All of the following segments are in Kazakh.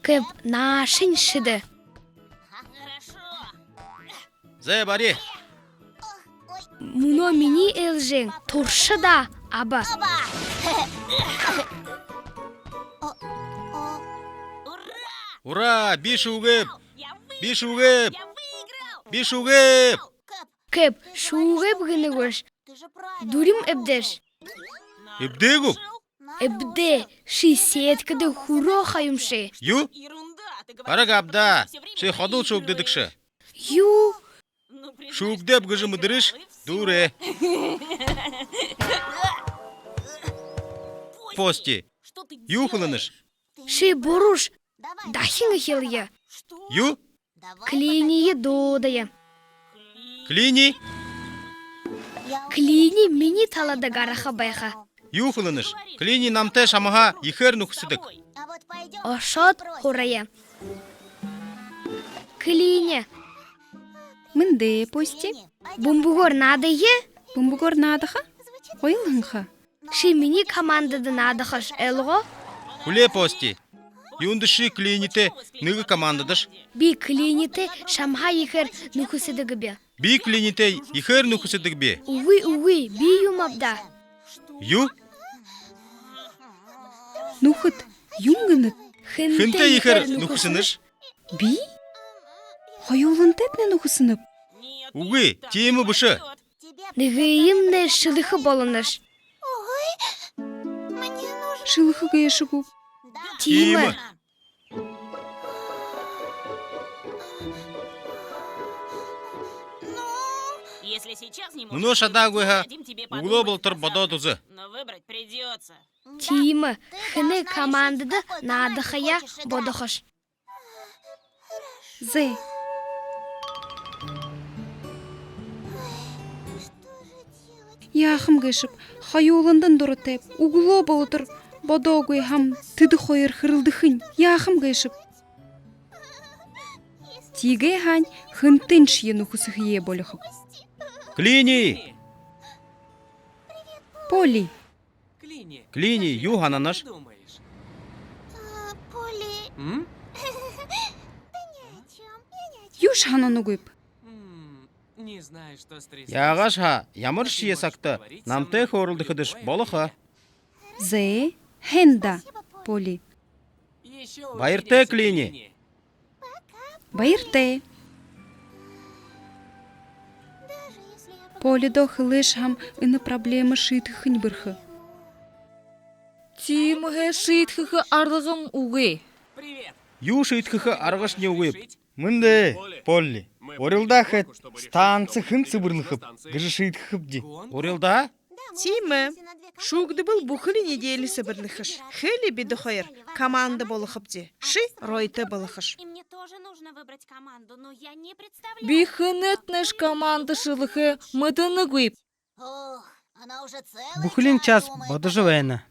Кеп нашин шиды. Зе бари. Муно мини элжен туршы да аба. Ура, бишугеп. Бишугеп. Бишугеп. Кеп шугеп гыны гош. Дурим эбдеш. Эбдегу. Эбде шисеткады хуро хайымшы. Ю. Парагабда. Ши ходул шуг дедикши. Ю. Шугдеп гыжы мыдырыш. Дуре. Пости. Ю хылыныш. Ши боруш. Дахин хилия. Ю. Клини додая. Клини. Клини мини талада гараха байха. Ю хылыныш. Клини намте шамаха ихер нухсыдык. Ошот хорая. Клини. Мынде пости. Бумбугор надые. Бумбугор надыха? Ойлынха. Ши мини командады надыхаш элго. Хуле пости. Юндыши клините ныгы командадыш. Би клините шамха ихер нухусыдыгы бе. Би клините ихер нухсыдык бе. Уи, би юмабда. Ю. Нухыт, юнгыныт. Хынте ихер нухсыныш. Би? Хайолын тетне нухысынып. Уги, тиемы бышы. Ныгыйым не шылыхы болыныш. Шылыхыга ешігу. Тимы. Муно шадагуэха угло болтыр бодо тузы. Но выбрать придется. Тимы. Хыны командады надыхая бодохаш. Зе. Яхым гешіп, хайолындан дұрытеп, угло болтыр бодогуй хам тыды хойыр хырылдыхын. Яхым гешіп. Тиге хань хынтын шие нухысых е болыхып. Клини. Поли. Клини, ю хананаш. Юш хананы гүйп. Не знаю, что стряслось. Яғаш ха, ямар шие сакты, намте хорылдыхыдыш болыха. Зе. Хенда. Поли. Еще Байырте клини. Байырте. Поли до хылыш хам ины проблемы шитхын бырхы. Тимге шитхы арлығым уғы. Привет. Ю шийтхыхы арғаш не уйып. Мынде, Полли. Орылдахет станцы хынцы бырлыхып, гыжы шийтхып ди. Орелда? Тимі, шугды был бухылы неделесі бірліхіш. Хелі биді хойыр, команда болыхып де. Ши ройты болыхыш. И мне тоже нужно выбрать команду, но я не представляю. Бихынетнеш команда шылығы мыдыны гүйп. Бухлин час бодыжы вэна.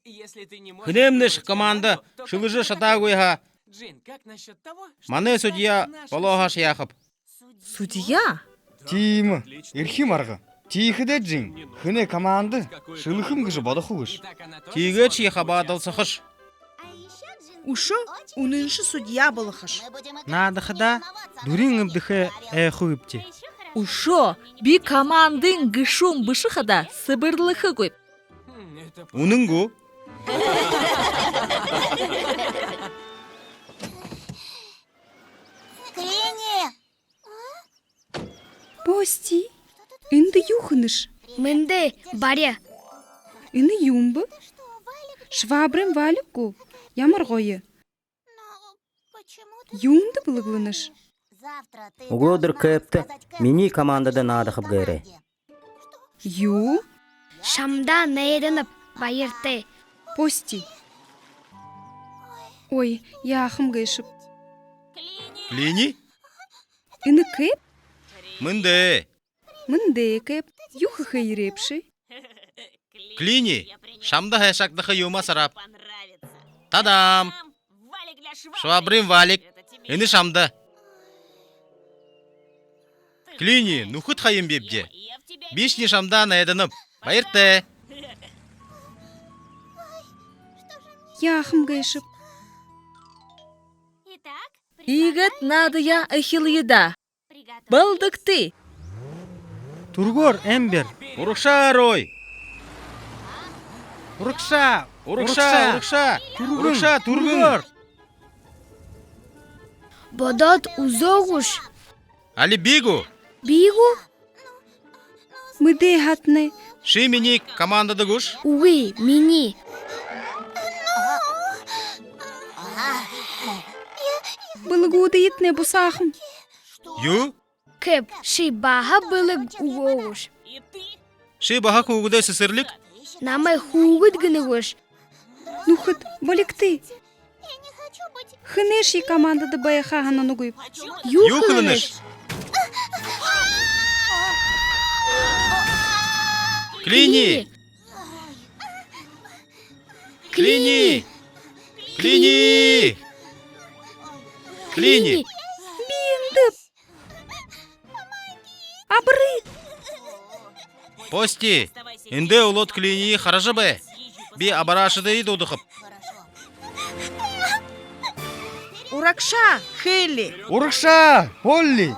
Если ты не можешь... Хынемнеш команда шылыжы шадагуэха. Джин, как насчет того, что... Мане судья полохаш яхып. Судья? Тимы, ирхим арғы. Тихіде джин, хыне команды, шылыхым гыжы бодохугыш. Так она тоже Тиге чиха бадылсыхыш. Ушо уныншы судья болыхыш. Надыхыда дурин ымдыхы хуйыпти. Ушо, би командын гышум бышыхада сыбырлыхы гүйп. Это Уныңгу. Пости. Инды юхыныш. Мынде баря. Ины юмбы. Швабрым валюку. Ямар гойы. Юмды былыглыныш. Углодыр кепті, мини командада надықып гайры. Ю. Шамда нейденіп байырты. Пости. Ой, яхым гайшып. Клини? Ины кеп. Мынде. Мынде кеп. Юхы хайрепши. Клини. Шамда хэшакдыхы юма сарап. понравится. Тадам. Валик для швабры. Швабрин валик. Это тебе Эни шамда. Клини, нухыт хайым бепде. я в тебя Бишни шамда найдынып. Байырте. Яхым гайшып. Игет Надя эхилида. Балдыкты. Тургор, Эмбер. Урукша, Рой. Урукша. Урукша. Урукша, Тургор. Бодот узогуш. Али бигу. Бигу? Мыде хатны. Ши мини командада гуш. Уи, мини. Былыгуды етне бусахым. Ю. Кеп, ши баха былык угогуш. И ты? Ши баха кугудай сысырлик. Намай хугыт гыныгуш. Нухыт, баликты. Хынеши командады баяха хана нугуйп. Ю кылыныш. Клини. Клини. Клини. Клини. Биндып. Абры. Пости. Инде улот клини хаража бе. Би абарашыды дудухып. Уракша, Хелли. Урукша. Полли.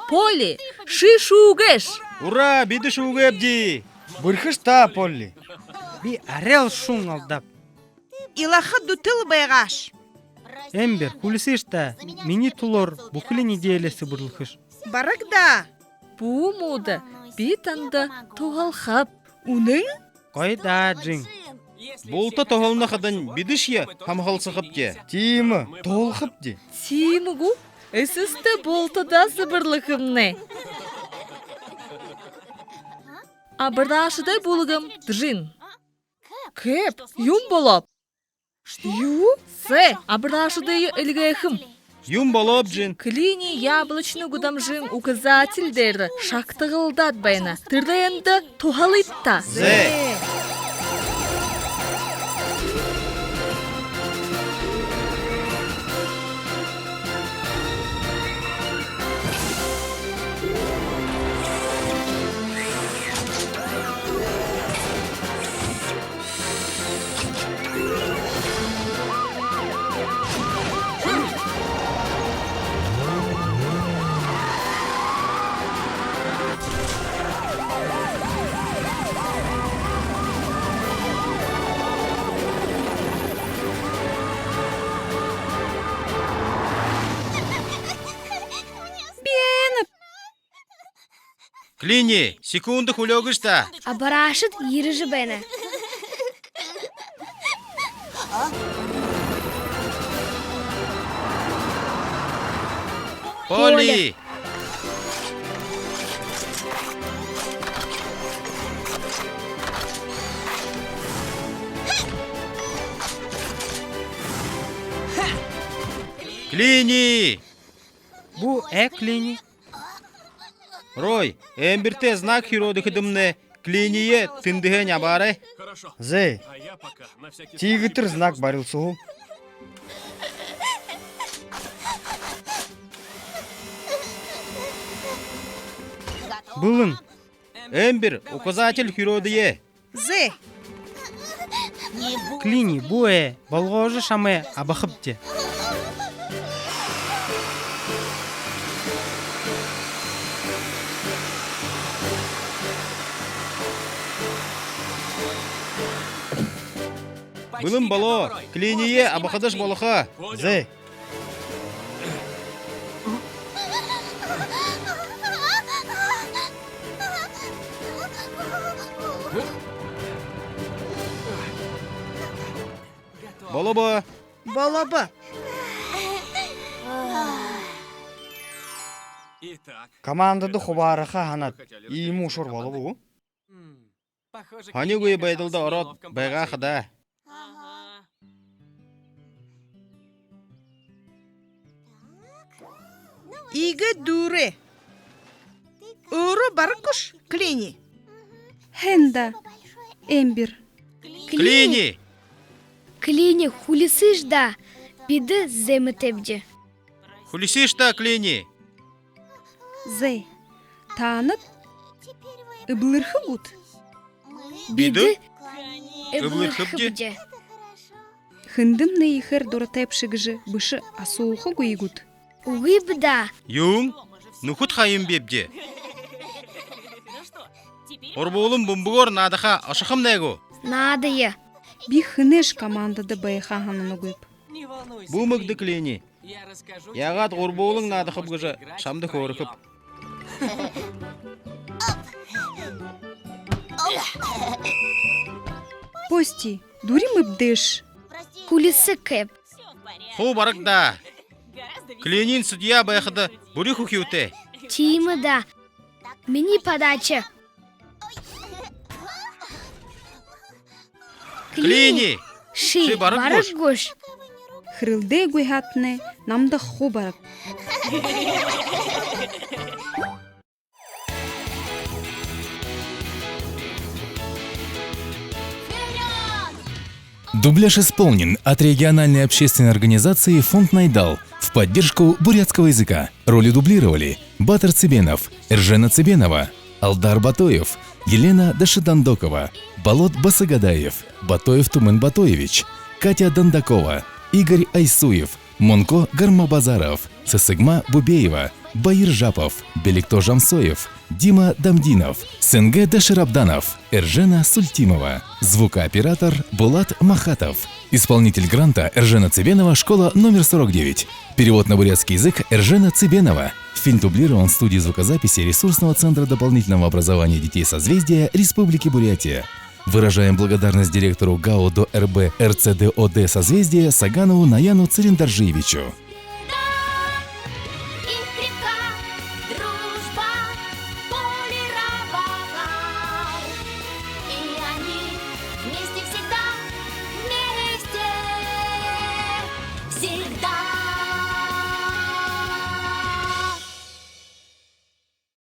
Поли, ши шугеш. Ура, биді шуғы әбді. Бұрхышта, Полли. Би арел шун алдап. Илахы дутыл байгаш. Эмбер, хулисишта, мини тулор бухли неделесі бұрлықыш. Баракда. Бу муда битанда тугалхап. Уның? Қойда, Джин. Болта тоғылына қадан бидішия хамғалсықып де. Тимі, толқып де. Тимгу, эсісті болтада сыбырлықымны. Абырдашыдай булығым Джин. Кеп, юм болап. Ю? Се, абырдашыдай ілгейхім. Юм болып, Джин. Клини яблочный гудамжин указательдері шақтығылдат байна. Тырдайынды тухалытта. Зе. Клини, секунды хулёгышта. Абарашыт ережі бәні. Поли. Клини. Бу Клини. Рой, Эмберте знак хироды кыдымны Клиния тындыгы нябары. Зе. Тигітір знак барыл соғыл. Былын. Эмбер, указатель хиродые. Зе. Клини, буэ, болгожы шаме абахыпте. Былым бало, Клиния абахадыш болоха. Зе. Болобо. Болобы. Командады хубарыха ханат. Иему шор болу бұ. Хани гуи байдылды орот, байға қыда. Ага. Игі дүре. Өрі баркуш, Клини. Хенда. Эмбер. Клини. Клини хулисыш да. Биді земі тебде. Хулисишта, Клини. Зе. Танып. ыблырхы гуд. Биды Ыблырхыпте. ыблырхыпте. Хындым нейхер доротеп шигжи бышы асуухы гуйгуд. Угибда. Юң, нухут хайым бепде. Ну что, теперь... Орболым бумбугор надаха ашахым нәгу. Надые. Би хынеш командада байха хананы гуйп. Не волнуйся. Бу мыгды клени. Я расскажу. Ягат орболың надахып гыжы шамды хорыхып. Пости, дурим ыбдыш. Кулисы кэп. Все в порядке. Ху баракда. Гораздо веселее. Кленин судья байхады буриху хюте. Тимыда. Мини подача. Клени. Ши. Ши барак Барак гош. гош. Хрылде гуйхатне намда хубарак. Дубляж исполнен от региональной общественной организации «Фонд Найдал» в поддержку бурятского языка. Роли дублировали Батыр Цыбенов, Эржена Цыбенова, Алдар Батоев, Елена Дашидандокова, Болот Басагадаев, Батоев Тумен Батоевич, Катя Дандакова, Игорь Айсуев, Монко Гармабазаров, Сысыгма Бубеева, Баир Жапов, Беликто Жамсоев, Дима Дамдинов, СНГ Даширабданов, Эржена Сультимова, звукооператор Булат Махатов, исполнитель гранта Эржена Цыбенова, школа номер 49. Перевод на бурятский язык Эржена Цыбенова. Фильм дублирован в студии звукозаписи ресурсного центра дополнительного образования детей созвездия Республики Бурятия. Выражаем благодарность директору ГАО ДО РБ РЦДОД созвездия Саганову Наяну Цириндаржиевичу.